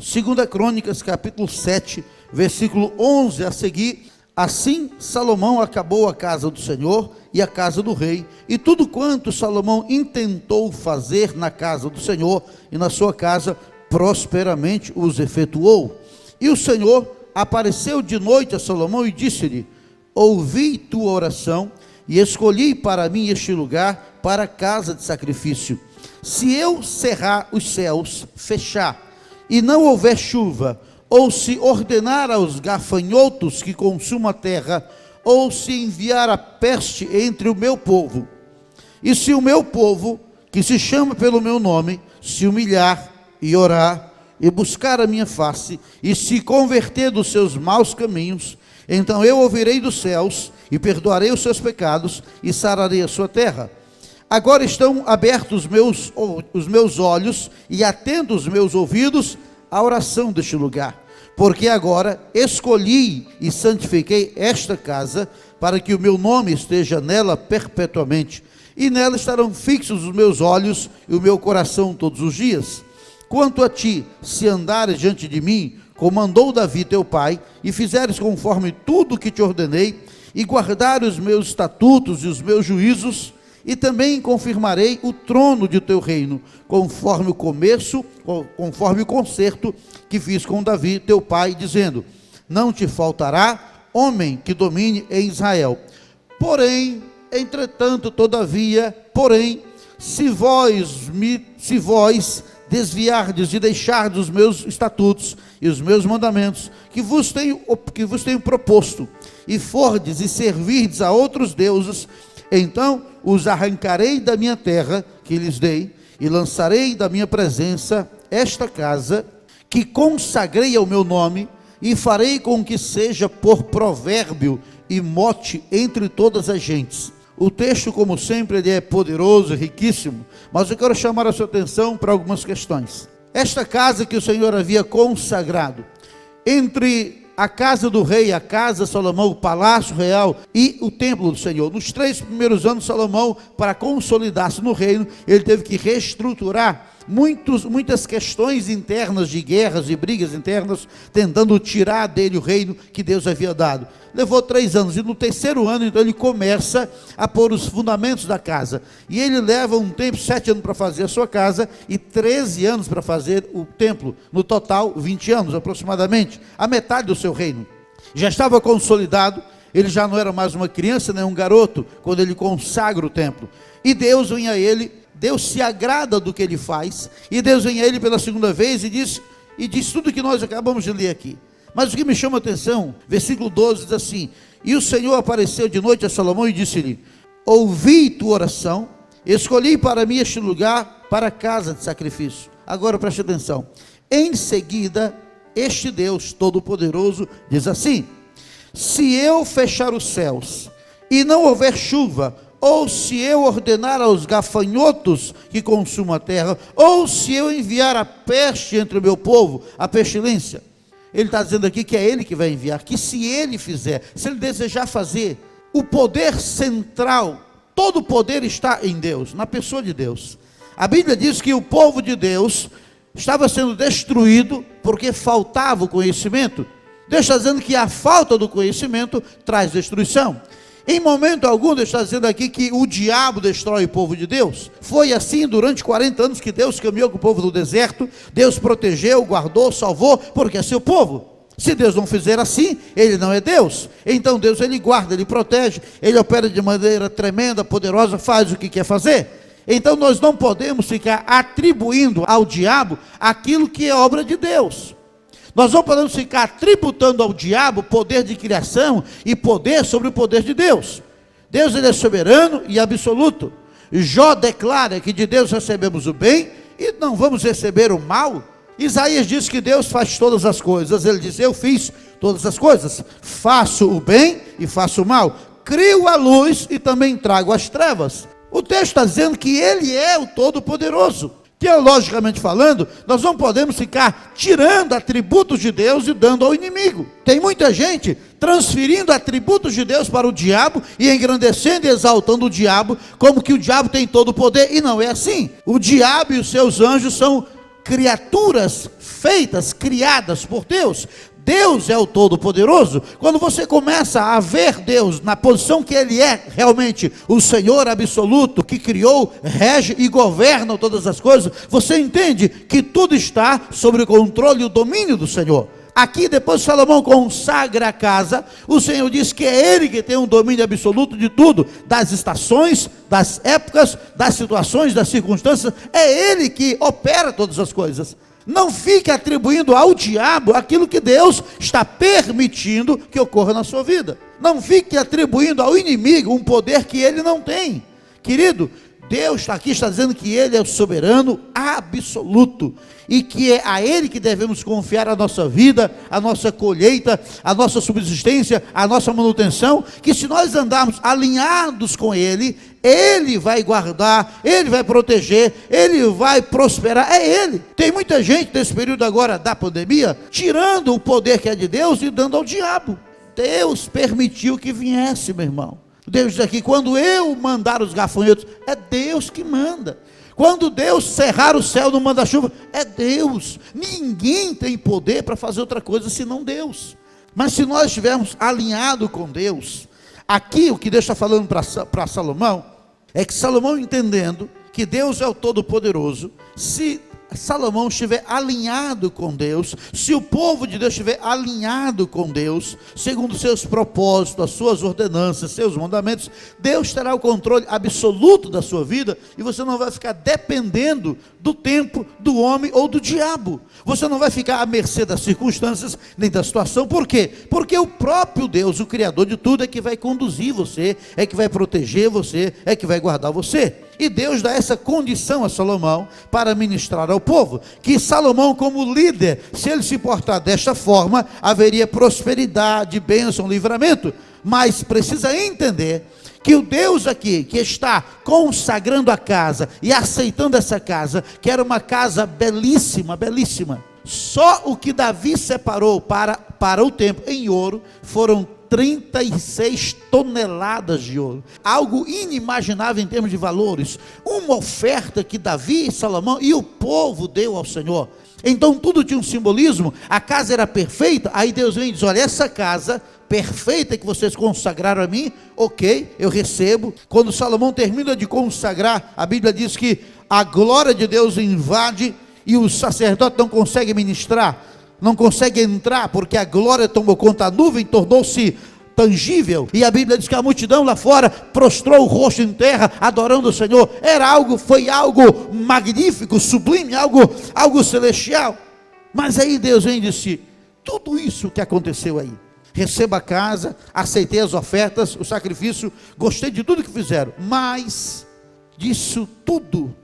2 Crônicas, capítulo 7, versículo 11 a seguir. Assim Salomão acabou a casa do Senhor e a casa do rei, e tudo quanto Salomão intentou fazer na casa do Senhor e na sua casa, prosperamente os efetuou. E o Senhor apareceu de noite a Salomão e disse-lhe: ouvi tua oração e escolhi para mim este lugar para a casa de sacrifício. Se eu cerrar os céus, fechar, e não houver chuva, ou se ordenar aos gafanhotos que consumam a terra, ou se enviar a peste entre o meu povo, e se o meu povo, que se chama pelo meu nome, se humilhar e orar, e buscar a minha face, e se converter dos seus maus caminhos, então eu ouvirei dos céus, e perdoarei os seus pecados, e sararei a sua terra. Agora estão abertos os meus olhos, e atentos os meus ouvidos à oração deste lugar, porque agora escolhi e santifiquei esta casa, para que o meu nome esteja nela perpetuamente, e nela estarão fixos os meus olhos e o meu coração todos os dias. Quanto a ti, se andares diante de mim, como andou Davi teu pai, e fizeres conforme tudo que te ordenei, e guardares os meus estatutos e os meus juízos, e também confirmarei o trono de teu reino, conforme o concerto que fiz com Davi teu pai, dizendo: não te faltará homem que domine em Israel. Porém, entretanto, todavia, se vós desviardes de deixardes os meus estatutos e os meus mandamentos, que vos tenho proposto, e fordes e servirdes a outros deuses, então os arrancarei da minha terra que lhes dei, e lançarei da minha presença esta casa, que consagrei ao meu nome, e farei com que seja por provérbio e mote entre todas as gentes. O texto, como sempre, ele é poderoso, riquíssimo, mas eu quero chamar a sua atenção para algumas questões. Esta casa que o Senhor havia consagrado, entre a casa do rei, a casa de Salomão, o palácio real e o templo do Senhor. Nos 3 primeiros anos, Salomão, para consolidar-se no reino, ele teve que reestruturar muitas questões internas de guerras e brigas internas, tentando tirar dele o reino que Deus havia dado. Levou 3 anos, e no 3º ano, então, ele começa a pôr os fundamentos da casa, e ele leva um tempo, 7 anos para fazer a sua casa, e 13 anos para fazer o templo, no total 20 anos aproximadamente, a metade do seu reino. Já estava consolidado, ele já não era mais uma criança, nem um garoto, quando ele consagra o templo, e Deus vem a ele, Deus se agrada do que ele faz, e Deus vem a ele pela segunda vez, e diz tudo que nós acabamos de ler aqui. Mas o que me chama a atenção, versículo 12 diz assim: e o Senhor apareceu de noite a Salomão e disse-lhe: ouvi tua oração, escolhi para mim este lugar para a casa de sacrifício. Agora preste atenção, em seguida este Deus Todo-Poderoso diz assim: se eu fechar os céus e não houver chuva, ou se eu ordenar aos gafanhotos que consumam a terra, ou se eu enviar a peste entre o meu povo, a pestilência. Ele está dizendo aqui que é ele que vai enviar, que se ele fizer, se ele desejar fazer, o poder central, todo o poder está em Deus, na pessoa de Deus. A Bíblia diz que o povo de Deus estava sendo destruído porque faltava o conhecimento. Deus está dizendo que a falta do conhecimento traz destruição. Em momento algum, Deus está dizendo aqui que o diabo destrói o povo de Deus. Foi assim durante 40 anos que Deus caminhou com o povo do deserto. Deus protegeu, guardou, salvou, porque é seu povo. Se Deus não fizer assim, ele não é Deus. Então Deus, ele guarda, ele protege, ele opera de maneira tremenda, poderosa, faz o que quer fazer. Então nós não podemos ficar atribuindo ao diabo aquilo que é obra de Deus. Nós não podemos ficar tributando ao diabo poder de criação e poder sobre o poder de Deus. Deus, ele é soberano e absoluto. Jó declara que de Deus recebemos o bem e não vamos receber o mal. Isaías diz que Deus faz todas as coisas. Ele diz: eu fiz todas as coisas, faço o bem e faço o mal, crio a luz e também trago as trevas. O texto está dizendo que ele é o Todo-Poderoso. Teologicamente falando, nós não podemos ficar tirando atributos de Deus e dando ao inimigo. Tem muita gente transferindo atributos de Deus para o diabo e engrandecendo e exaltando o diabo, como que o diabo tem todo o poder, e não é assim. O diabo e os seus anjos são criaturas feitas, criadas por Deus. Deus é o Todo-Poderoso. Quando você começa a ver Deus na posição que Ele é realmente, o Senhor absoluto, que criou, rege e governa todas as coisas, você entende que tudo está sob o controle e o domínio do Senhor. Aqui depois Salomão consagra a casa, o Senhor diz que é Ele que tem um domínio absoluto de tudo, das estações, das épocas, das situações, das circunstâncias, é Ele que opera todas as coisas. Não fique atribuindo ao diabo aquilo que Deus está permitindo que ocorra na sua vida. Não fique atribuindo ao inimigo um poder que ele não tem. Querido, Deus está dizendo que Ele é o soberano absoluto e que é a Ele que devemos confiar a nossa vida, a nossa colheita, a nossa subsistência, a nossa manutenção, que se nós andarmos alinhados com Ele, Ele vai guardar, Ele vai proteger, Ele vai prosperar, é Ele. Tem muita gente nesse período agora da pandemia, tirando o poder que é de Deus e dando ao diabo. Deus permitiu que viesse, meu irmão. Deus diz aqui, quando eu mandar os gafanhotos, é Deus que manda. Quando Deus cerrar o céu no manda-chuva, é Deus. Ninguém tem poder para fazer outra coisa senão Deus. Mas se nós estivermos alinhados com Deus, aqui o que Deus está falando para Salomão, é que Salomão entendendo que Deus é o Todo-Poderoso, se Salomão estiver alinhado com Deus, se o povo de Deus estiver alinhado com Deus, segundo seus propósitos, as suas ordenanças, seus mandamentos, Deus terá o controle absoluto da sua vida, e você não vai ficar dependendo do tempo, do homem ou do diabo. Você não vai ficar à mercê das circunstâncias, nem da situação. Por quê? Porque o próprio Deus, o Criador de tudo, é que vai conduzir você, é que vai proteger você, é que vai guardar você. E Deus dá essa condição a Salomão para ministrar ao povo, que Salomão como líder, se ele se portar desta forma, haveria prosperidade, bênção, livramento. Mas precisa entender que o Deus aqui, que está consagrando a casa e aceitando essa casa, que era uma casa belíssima, belíssima, só o que Davi separou para o templo em ouro foram 36 toneladas de ouro, algo inimaginável em termos de valores, uma oferta que Davi, Salomão e o povo deu ao Senhor. Então tudo tinha um simbolismo, a casa era perfeita. Aí Deus vem e diz, olha, essa casa perfeita que vocês consagraram a mim, ok, eu recebo. Quando Salomão termina de consagrar, a Bíblia diz que a glória de Deus invade e o sacerdote não consegue ministrar, não consegue entrar, porque a glória tomou conta, a nuvem tornou-se tangível, e a Bíblia diz que a multidão lá fora prostrou o rosto em terra, adorando o Senhor. Foi algo magnífico, sublime, algo celestial. Mas aí Deus vem e disse, tudo isso que aconteceu aí, receba a casa, aceitei as ofertas, o sacrifício, gostei de tudo que fizeram, mas disso tudo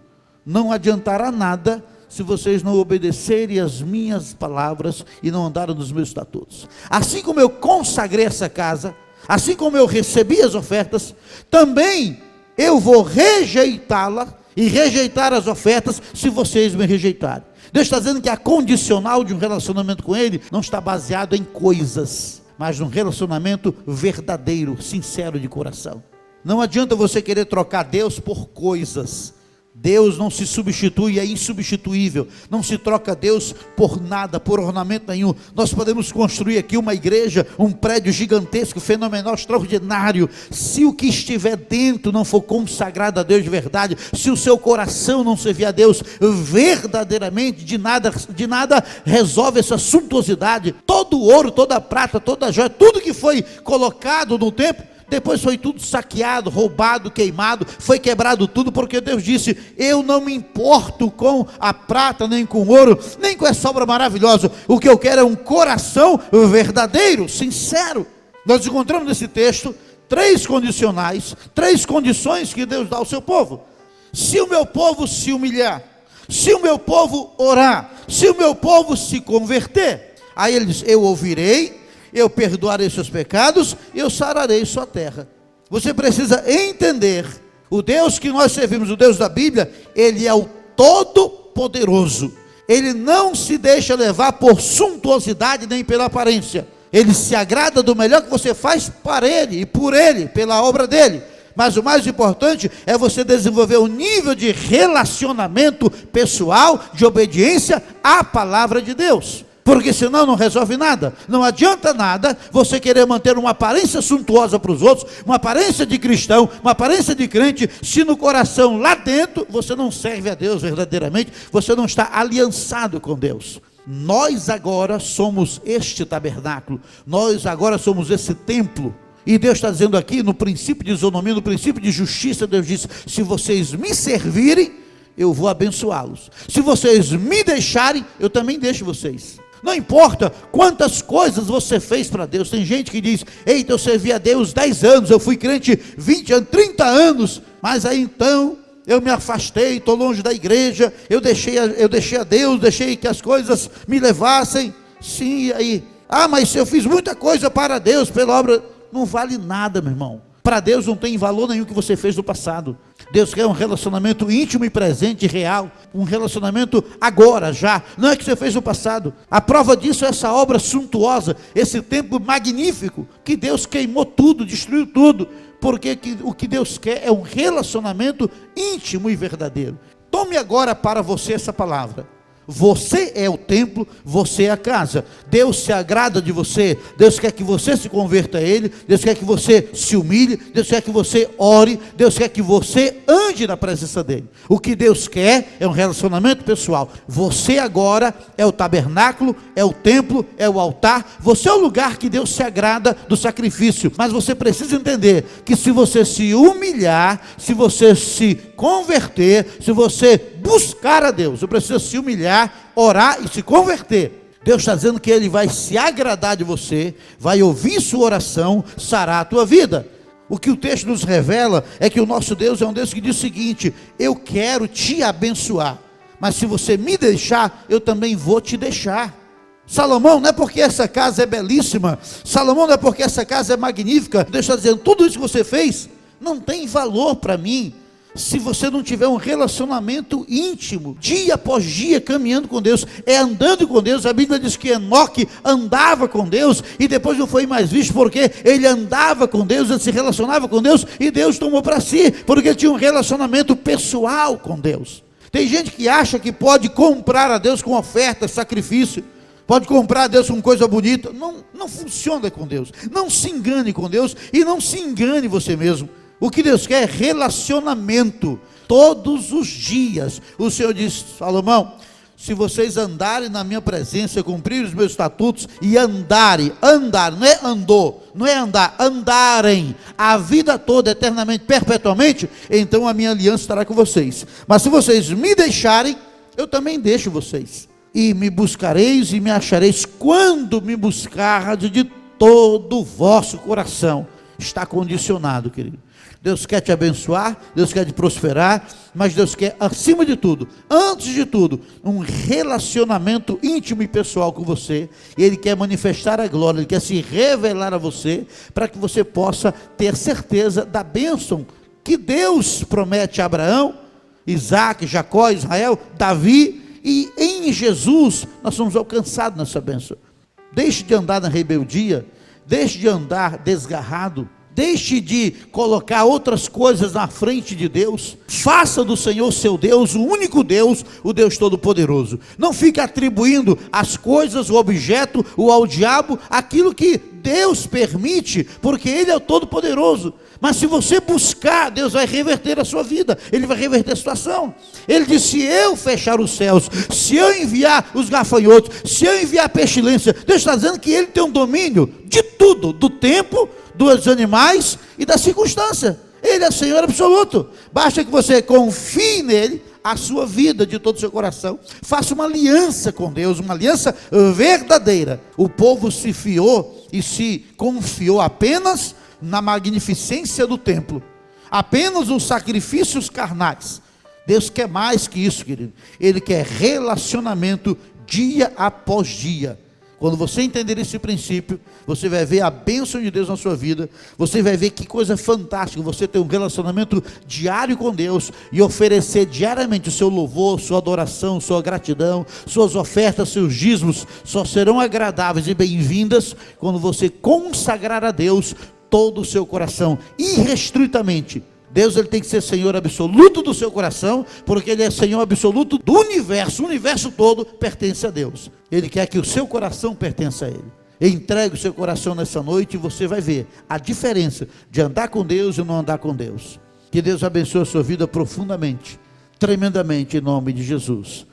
não adiantará nada se vocês não obedecerem as minhas palavras e não andarem nos meus estatutos. Assim como eu consagrei essa casa, assim como eu recebi as ofertas, também eu vou rejeitá-la e rejeitar as ofertas se vocês me rejeitarem. Deus está dizendo que a condicional de um relacionamento com Ele não está baseado em coisas, mas num relacionamento verdadeiro, sincero de coração. Não adianta você querer trocar Deus por coisas. Deus não se substitui, é insubstituível. Não se troca Deus por nada, por ornamento nenhum. Nós podemos construir aqui uma igreja, um prédio gigantesco, fenomenal, extraordinário. Se o que estiver dentro não for consagrado a Deus de verdade, se o seu coração não servir a Deus verdadeiramente, de nada resolve essa suntuosidade. Todo o ouro, toda a prata, toda a joia, tudo que foi colocado no templo, depois foi tudo saqueado, roubado, queimado, foi quebrado tudo, porque Deus disse, eu não me importo com a prata, nem com o ouro, nem com essa obra maravilhosa, o que eu quero é um coração verdadeiro, sincero. Nós encontramos nesse texto 3 condicionais, 3 condições que Deus dá ao seu povo. Se o meu povo se humilhar, se o meu povo orar, se o meu povo se converter, aí ele diz, eu ouvirei, eu perdoarei seus pecados, eu sararei sua terra. Você precisa entender, o Deus que nós servimos, o Deus da Bíblia, Ele é o Todo-Poderoso. Ele não se deixa levar por suntuosidade, nem pela aparência. Ele se agrada do melhor que você faz para Ele, e por Ele, pela obra dEle. Mas o mais importante é você desenvolver um nível de relacionamento pessoal, de obediência à palavra de Deus. Porque senão não resolve nada. Não adianta nada você querer manter uma aparência suntuosa para os outros, uma aparência de cristão, uma aparência de crente, se no coração lá dentro você não serve a Deus verdadeiramente, você não está aliançado com Deus. Nós agora somos este tabernáculo, nós agora somos esse templo. E Deus está dizendo aqui, no princípio de isonomia, no princípio de justiça, Deus disse: se vocês me servirem, eu vou abençoá-los. Se vocês me deixarem, eu também deixo vocês. Não importa quantas coisas você fez para Deus. Tem gente que diz: eita, eu servi a Deus 10 anos, eu fui crente 20 anos, 30 anos, mas aí então eu me afastei, estou longe da igreja, eu deixei a Deus, deixei que as coisas me levassem. Sim, e aí? Ah, mas eu fiz muita coisa para Deus, pela obra. Não vale nada, meu irmão. Para Deus não tem valor nenhum que você fez no passado. Deus quer um relacionamento íntimo e presente e real. Um relacionamento agora, já. Não é que você fez no passado. A prova disso é essa obra suntuosa, esse templo magnífico, que Deus queimou tudo, destruiu tudo. Porque o que Deus quer é um relacionamento íntimo e verdadeiro. Tome agora para você essa palavra. Você é o templo, você é a casa. Deus se agrada de você. Deus quer que você se converta a Ele. Deus quer que você se humilhe. Deus quer que você ore. Deus quer que você ande na presença dEle. O que Deus quer é um relacionamento pessoal. Você agora é o tabernáculo, é o templo, é o altar. Você é o lugar que Deus se agrada do sacrifício. Mas você precisa entender que se você se humilhar, se você se converter, se você buscar a Deus, você precisa se humilhar, orar e se converter. Deus está dizendo que Ele vai se agradar de você, vai ouvir sua oração, sarar a tua vida. O que o texto nos revela é que o nosso Deus é um Deus que diz o seguinte: eu quero te abençoar, mas se você me deixar, eu também vou te deixar. Salomão, não é porque essa casa é belíssima, Salomão não é porque essa casa é magnífica, Deus está dizendo: tudo isso que você fez não tem valor para mim, se você não tiver um relacionamento íntimo, dia após dia, caminhando com Deus, andando com Deus. A Bíblia diz que Enoque andava com Deus, e depois não foi mais visto, porque ele andava com Deus, ele se relacionava com Deus, e Deus tomou para si, porque ele tinha um relacionamento pessoal com Deus. Tem gente que acha que pode comprar a Deus com oferta, sacrifício, pode comprar a Deus com coisa bonita. Não funciona com Deus. Não se engane com Deus, e não se engane você mesmo. O que Deus quer é relacionamento, todos os dias. O Senhor diz: Salomão, se vocês andarem na minha presença, cumprirem os meus estatutos e andarem, não é andou, não é andar, andarem a vida toda, eternamente, perpetuamente, então a minha aliança estará com vocês. Mas se vocês me deixarem, eu também deixo vocês. E me buscareis e me achareis quando me buscardes de todo o vosso coração. Está condicionado, querido. Deus quer te abençoar, Deus quer te prosperar, mas Deus quer, acima de tudo, antes de tudo, um relacionamento íntimo e pessoal com você. E Ele quer manifestar a glória, Ele quer se revelar a você, para que você possa ter certeza da bênção que Deus promete a Abraão, Isaac, Jacó, Israel, Davi, e em Jesus nós somos alcançados nessa bênção. Deixe de andar na rebeldia, deixe de andar desgarrado, deixe de colocar outras coisas na frente de Deus. Faça do Senhor seu Deus, o único Deus, o Deus Todo-Poderoso. Não fique atribuindo as coisas, o objeto, ou ao diabo, aquilo que Deus permite, porque Ele é o Todo-Poderoso. Mas se você buscar, Deus vai reverter a sua vida, Ele vai reverter a situação. Ele diz: se eu fechar os céus, se eu enviar os gafanhotos, se eu enviar a pestilência, Deus está dizendo que Ele tem um domínio de tudo, do tempo, dos animais e da circunstância. Ele é Senhor absoluto. Basta que você confie nele, a sua vida de todo o seu coração, faça uma aliança com Deus, uma aliança verdadeira. O povo se fiou e se confiou apenas na magnificência do templo, apenas nos sacrifícios carnais. Deus quer mais que isso, querido. Ele quer relacionamento dia após dia. Quando você entender esse princípio, você vai ver a bênção de Deus na sua vida. Você vai ver que coisa fantástica você ter um relacionamento diário com Deus e oferecer diariamente o seu louvor, sua adoração, sua gratidão, suas ofertas, seus dízimos só serão agradáveis e bem-vindas quando você consagrar a Deus todo o seu coração, irrestritamente. Deus, ele tem que ser Senhor absoluto do seu coração, porque Ele é Senhor absoluto do universo. O universo todo pertence a Deus. Ele quer que o seu coração pertença a Ele. Entregue o seu coração nessa noite e você vai ver a diferença de andar com Deus e não andar com Deus. Que Deus abençoe a sua vida profundamente, tremendamente, em nome de Jesus.